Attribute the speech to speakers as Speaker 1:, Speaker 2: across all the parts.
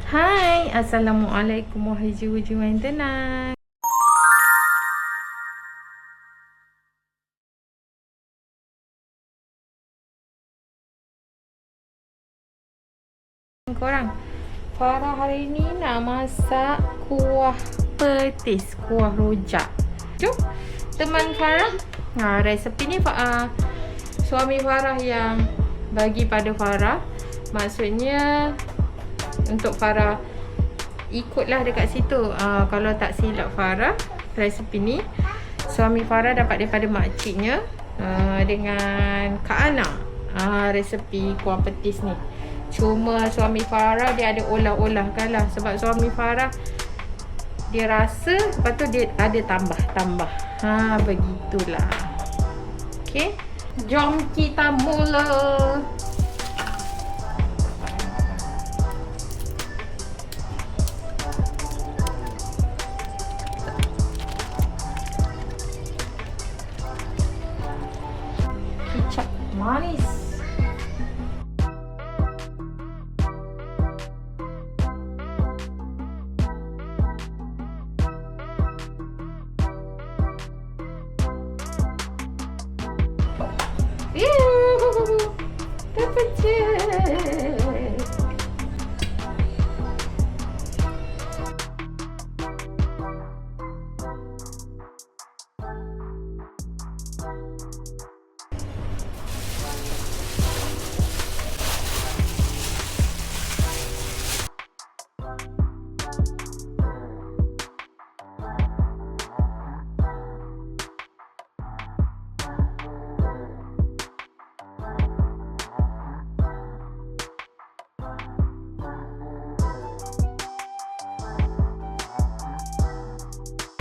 Speaker 1: Hai, Assalamualaikum wahai jiwa-jiwa yang tenang. Korang, Farah hari ni nak masak kuah petis, kuah rojak. Jom, teman Farah. Resepi ni suami Farah yang bagi pada Farah. Maksudnya untuk Farah ikutlah dekat situ. Kalau tak silap Farah, resepi ni suami Farah dapat daripada makciknya dengan Kak Ana. Resepi kuah petis ni. Cuma suami Farah dia ada olah-olahkan lah. Sebab suami Farah dia rasa, lepas tu dia ada tambah-tambah. Begitulah. Okay, jom kita mula. Kicap manis. Terpencet.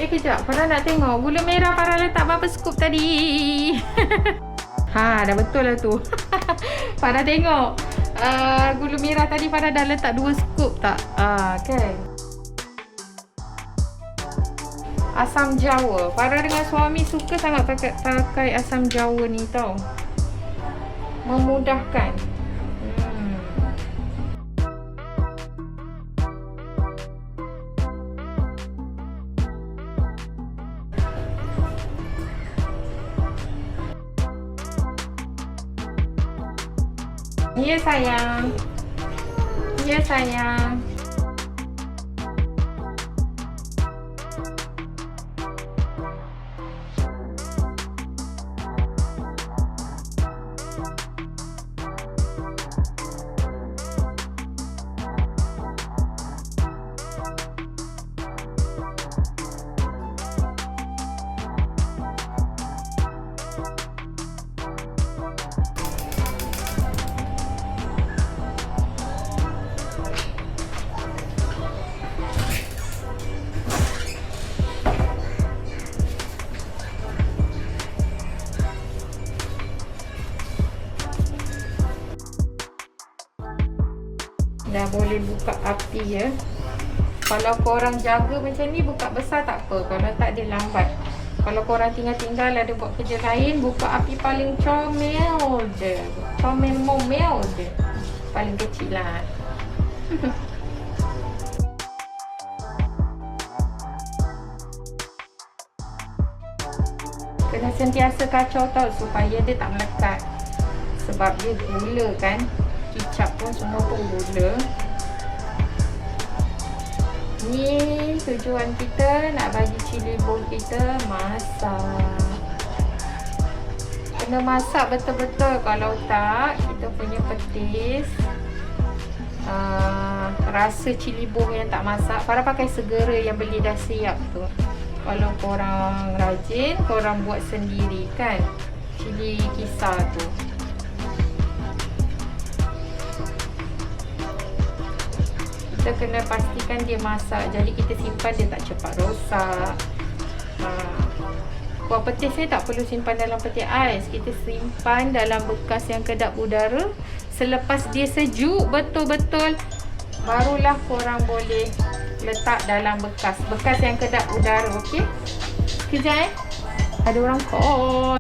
Speaker 1: Kejap, Farah nak tengok gula merah Farah letak berapa scoop tadi. Dah betul lah tu. Farah tengok gula merah tadi Farah dah letak 2 scoop tak? Kan. Asam jawa, Farah dengan suami suka sangat pakai asam jawa ni tau. Memudahkan. Ya sayang. Ya sayang. Dah boleh buka api ya. Kalau korang jaga macam ni, buka besar tak apa. Kalau tak, dia lambat. Kalau korang tinggal-tinggal ada buat kerja lain, buka api paling comel je. Comel-momel je. Paling kecil lah. Kena sentiasa kacau tau supaya dia tak melekat. Sebab dia gula kan. Kicap pun semua pun gula. Ni tujuan kita nak bagi cili bol kita masak. Kena masak betul-betul. Kalau tak, kita punya petis rasa cili bol yang tak masak. Farah pakai segera yang beli dah siap tu. Kalau korang rajin, korang buat sendiri kan cili kisar tu. Kita kena pastikan dia masak. Jadi kita simpan dia tak cepat rosak. Kuah petis ni tak perlu simpan dalam peti ais. Kita simpan dalam bekas yang kedap udara. Selepas dia sejuk betul-betul, barulah korang boleh letak dalam bekas yang kedap udara. Okey? Sekejap ada orang call.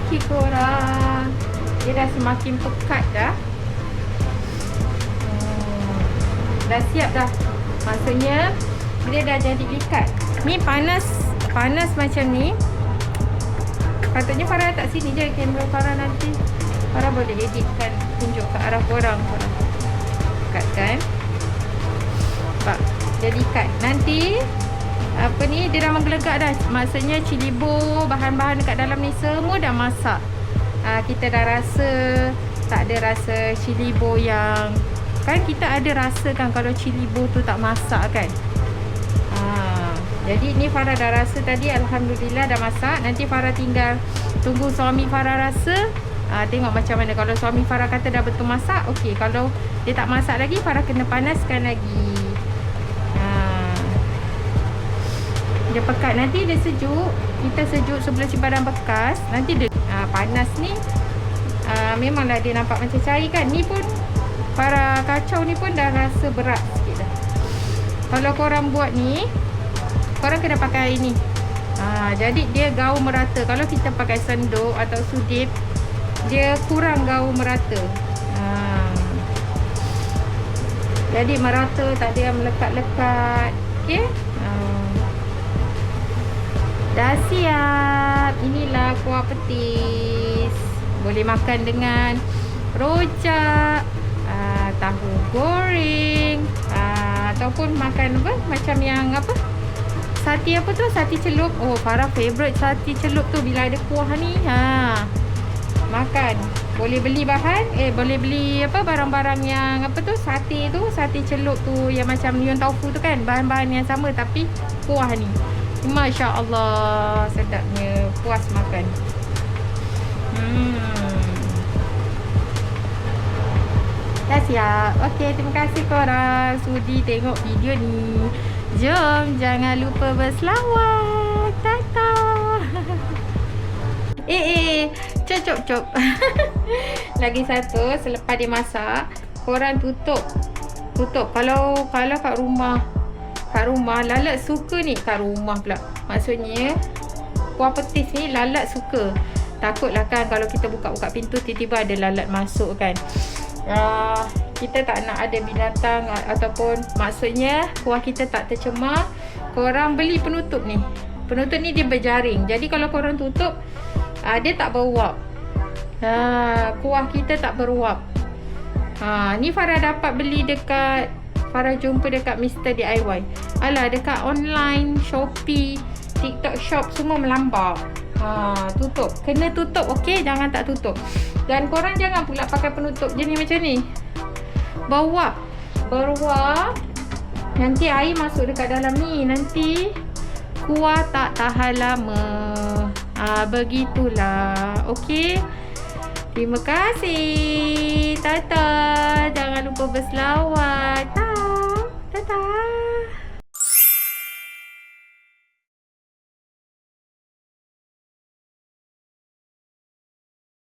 Speaker 1: Okey korang. Dia dah semakin pekat dah. Dah siap dah. Maksudnya dia dah jadi ikat. Ni panas macam ni. Patutnya Farah letak sini je kamera Farah nanti. Farah boleh editkan, tunjuk ke arah korang. Farah ikatkan. Nampak? Jadi ikat. Nanti apa ni, dia dah menggelegak dah. Maksudnya cilibo, bahan-bahan dekat dalam ni semua dah masak. Kita dah rasa tak ada rasa cilibo yang, kan kita ada rasa kan kalau cilibo tu tak masak kan. Jadi ni Farah dah rasa tadi, alhamdulillah dah masak. Nanti Farah tinggal tunggu suami Farah rasa. Tengok macam mana. Kalau suami Farah kata dah betul masak, okey. Kalau dia tak masak lagi, Farah kena panaskan lagi. Dia pekat. Nanti dia sejuk. Kita sejuk sebelah cipadan bekas. Nanti dia panas ni. Memanglah dia nampak macam cair kan. Ni pun Farah kacau ni pun dah rasa berat sikit dah. Kalau korang buat ni, korang kena pakai ni. Jadi dia gaul merata. Kalau kita pakai senduk atau sudip, dia kurang gaul merata. Jadi merata, tak ada yang melekat-lekat. Okey. Dah siap. Inilah kuah petis. Boleh makan dengan rojak, tahu goreng, ataupun makan apa, macam yang apa, sati apa tu, sati celup. Oh, Farah favourite sati celup tu bila ada kuah ni. Makan. Boleh beli bahan, boleh beli apa, barang-barang yang apa tu, sate tu, sati celup tu yang macam Yun Tofu tu kan, bahan-bahan yang sama tapi kuah ni. Masya Allah, sedapnya, puas makan. Dah siap. Okey, terima kasih korang sudi tengok video ni. Jom, jangan lupa berselawat. Tata. Cop. Lagi satu, selepas dia masak, korang tutup. Kalau kat rumah Lalat suka ni, kat rumah pula. Maksudnya kuah petis ni Lalat suka. Takutlah kan kalau kita buka-buka pintu tiba-tiba ada lalat masuk kan. Kita tak nak ada binatang, ataupun maksudnya kuah kita tak tercemar. Korang beli penutup ni. Penutup ni dia berjaring. Jadi kalau korang tutup, dia tak beruap. Kuah kita tak beruap. Ni Farah dapat beli dekat, Farah jumpa dekat Mr. DIY. Alah, dekat online, Shopee, TikTok Shop semua melambak. Tutup. Kena tutup, okey? Jangan tak tutup. Dan korang jangan pula pakai penutup jenis macam ni. Beruap. Nanti air masuk dekat dalam ni. Nanti kuah tak tahan lama. Begitulah. Okey? Terima kasih. Tata. Jangan lupa berselawat.